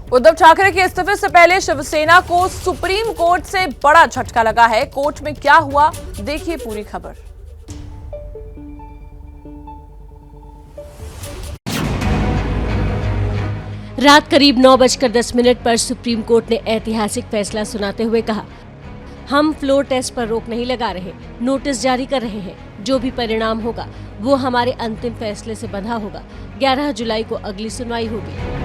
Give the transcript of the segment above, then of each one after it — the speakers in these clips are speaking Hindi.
उद्धव ठाकरे के इस्तीफे से पहले शिवसेना को सुप्रीम कोर्ट से बड़ा झटका लगा है। कोर्ट में क्या हुआ, देखिए पूरी खबर। रात करीब 9:10 पर सुप्रीम कोर्ट ने ऐतिहासिक फैसला सुनाते हुए कहा, हम फ्लोर टेस्ट पर रोक नहीं लगा रहे, नोटिस जारी कर रहे हैं। जो भी परिणाम होगा वो हमारे अंतिम फैसले से बंधा होगा। 11 जुलाई को अगली सुनवाई होगी।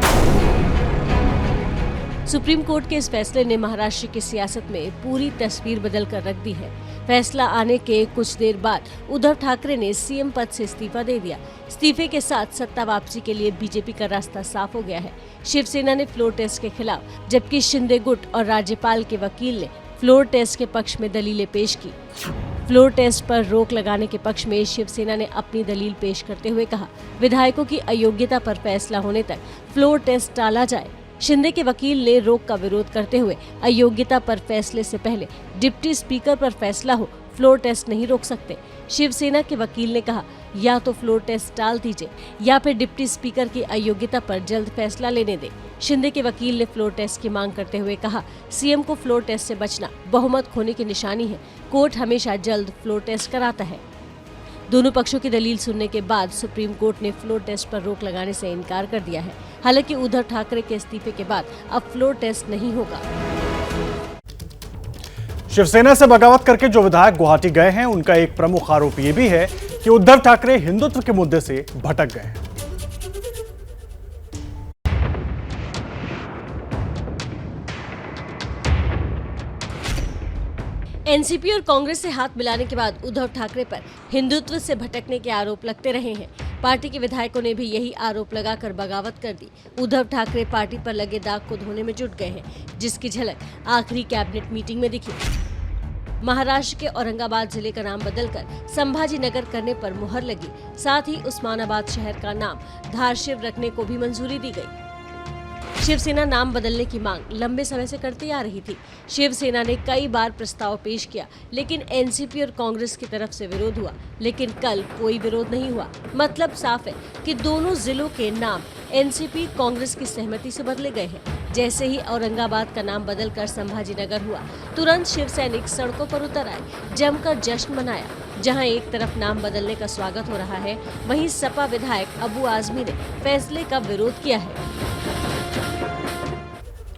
सुप्रीम कोर्ट के इस फैसले ने महाराष्ट्र की सियासत में पूरी तस्वीर बदल कर रख दी है। फैसला आने के कुछ देर बाद उद्धव ठाकरे ने सीएम पद से इस्तीफा दे दिया। इस्तीफे के साथ सत्ता वापसी के लिए बीजेपी का रास्ता साफ हो गया है। शिवसेना ने फ्लोर टेस्ट के खिलाफ, जबकि शिंदे गुट और राज्यपाल के वकील ने फ्लोर टेस्ट के पक्ष में दलीलें पेश की। फ्लोर टेस्ट पर रोक लगाने के पक्ष में शिवसेना ने अपनी दलील पेश करते हुए कहा, विधायकों की अयोग्यता पर फैसला होने तक फ्लोर टेस्ट टाला जाए। शिंदे के वकील ने रोक का विरोध करते हुए अयोग्यता पर फैसले से पहले डिप्टी स्पीकर पर फैसला हो, फ्लोर टेस्ट नहीं रोक सकते। शिवसेना के वकील ने कहा, या तो फ्लोर टेस्ट टाल दीजिए या फिर डिप्टी स्पीकर की अयोग्यता पर जल्द फैसला लेने दें। शिंदे के वकील ने फ्लोर टेस्ट की मांग करते हुए कहा, सीएम को फ्लोर टेस्ट से बचना बहुमत खोने की निशानी है। कोर्ट हमेशा जल्द फ्लोर टेस्ट कराता है। दोनों पक्षों की दलील सुनने के बाद सुप्रीम कोर्ट ने फ्लोर टेस्ट पर रोक लगाने से इनकार कर दिया है। हालांकि उद्धव ठाकरे के इस्तीफे के बाद अब फ्लोर टेस्ट नहीं होगा। शिवसेना से बगावत करके जो विधायक गुवाहाटी गए हैं, उनका एक प्रमुख आरोप यह भी है कि उद्धव ठाकरे हिंदुत्व के मुद्दे से भटक गए हैं। एनसीपी और कांग्रेस से हाथ मिलाने के बाद उद्धव ठाकरे पर हिंदुत्व से भटकने के आरोप लगते रहे हैं। पार्टी के विधायकों ने भी यही आरोप लगाकर बगावत कर दी। उद्धव ठाकरे पार्टी पर लगे दाग को धोने में जुट गए हैं, जिसकी झलक आखिरी कैबिनेट मीटिंग में दिखी। महाराष्ट्र के औरंगाबाद जिले का नाम बदलकर संभाजी नगर करने पर मुहर लगी। साथ ही उस्मानाबाद शहर का नाम धारशिव रखने को भी मंजूरी दी गई। शिवसेना नाम बदलने की मांग लंबे समय से करती आ रही थी। शिवसेना ने कई बार प्रस्ताव पेश किया, लेकिन एनसीपी और कांग्रेस की तरफ से विरोध हुआ। लेकिन कल कोई विरोध नहीं हुआ। मतलब साफ है कि दोनों जिलों के नाम एनसीपी कांग्रेस की सहमति से बदले गए हैं। जैसे ही औरंगाबाद का नाम बदलकर संभाजी नगर हुआ, तुरंत शिव सैनिक सड़कों पर उतर आए, जमकर जश्न मनाया। जहां एक तरफ नाम बदलने का स्वागत हो रहा है, वहीं सपा विधायक अबू आजमी ने फैसले का विरोध किया है।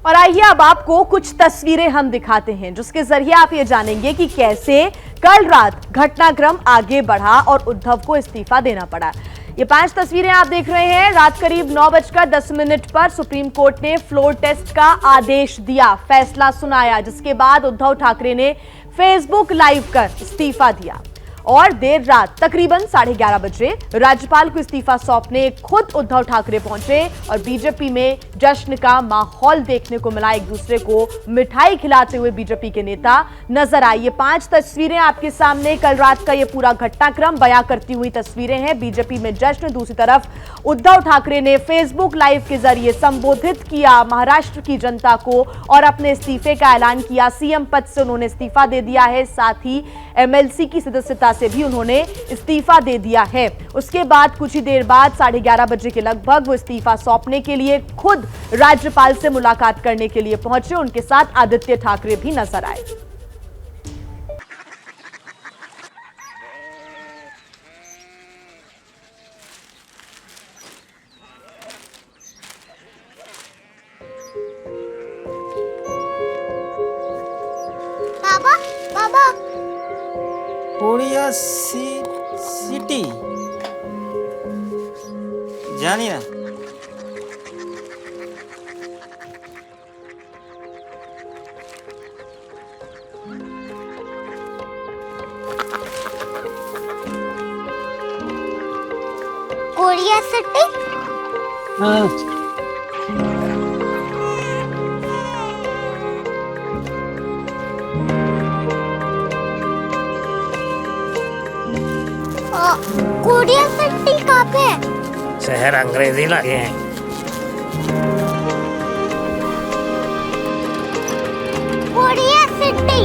और आइए अब आपको कुछ तस्वीरें हम दिखाते हैं, जिसके जरिए आप ये जानेंगे कि कैसे कल रात घटनाक्रम आगे बढ़ा और उद्धव को इस्तीफा देना पड़ा। ये 5 तस्वीरें आप देख रहे हैं। रात करीब 9:10 पर सुप्रीम कोर्ट ने फ्लोर टेस्ट का आदेश दिया, फैसला सुनाया, जिसके बाद उद्धव ठाकरे ने फेसबुक लाइव कर इस्तीफा दिया। और देर रात तकरीबन 11:30 बजे राज्यपाल को इस्तीफा सौंपने खुद उद्धव ठाकरे पहुंचे और बीजेपी में जश्न का माहौल देखने को मिला। एक दूसरे को मिठाई खिलाते हुए बीजेपी के नेता नजर आए। ये 5 तस्वीरें आपके सामने कल रात का ये पूरा घटनाक्रम बयां करती हुई तस्वीरें हैं। बीजेपी में जश्न, दूसरी तरफ उद्धव ठाकरे ने फेसबुक लाइव के जरिए संबोधित किया महाराष्ट्र की जनता को और अपने इस्तीफे का ऐलान किया। सीएम पद से उन्होंने इस्तीफा दे दिया है, साथ ही एमएलसी की सदस्यता से भी उन्होंने इस्तीफा दे दिया है। उसके बाद कुछ ही देर बाद 11:30 बजे के लगभग वो इस्तीफा सौंपने के लिए खुद राज्यपाल से मुलाकात करने के लिए पहुंचे। उनके साथ आदित्य ठाकरे भी नजर आए। बाबा बाबा कोरिया सिटी জানি না कोरिया सिटी হ্যাঁ कोरिया सिटी कहाँ पे है? शहर अंग्रेजी लगे हैं। कोरिया सिटी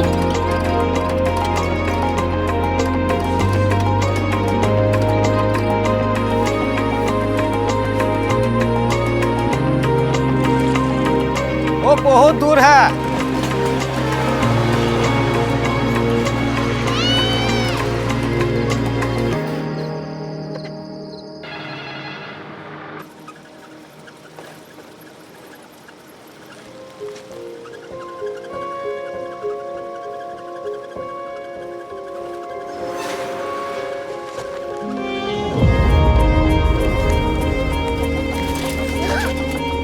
वो बहुत दूर है।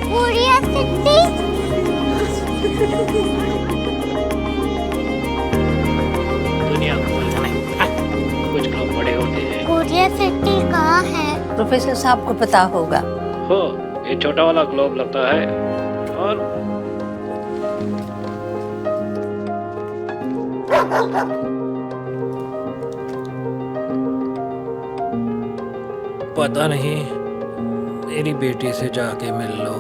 Korea city. दुनिया को कुछ लोग बड़े होते हैं। कोरिया सिटी कहाँ है? प्रोफेसर साहब को पता होगा। हो, ये छोटा वाला ग्लोब लगता है और पता नहीं, मेरी बेटी से जाके मिल लो,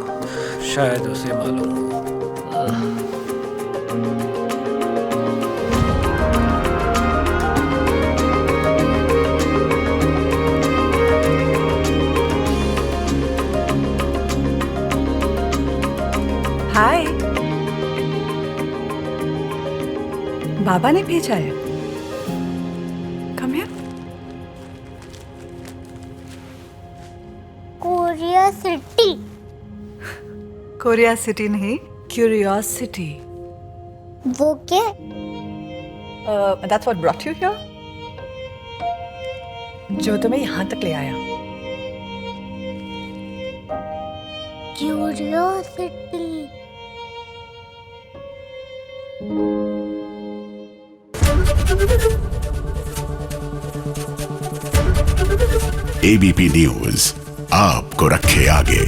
शायद उसे मालूम हो। हाय, बाबा ने भेजा है। Come here. Korea city. Korea city नहीं, क्यूरियोसिटी। वो क्या? That's what brought you here? जो तुम्हें यहाँ तक ले आया। क्यूरियोसिटी। एबीपी न्यूज आपको रखे आगे।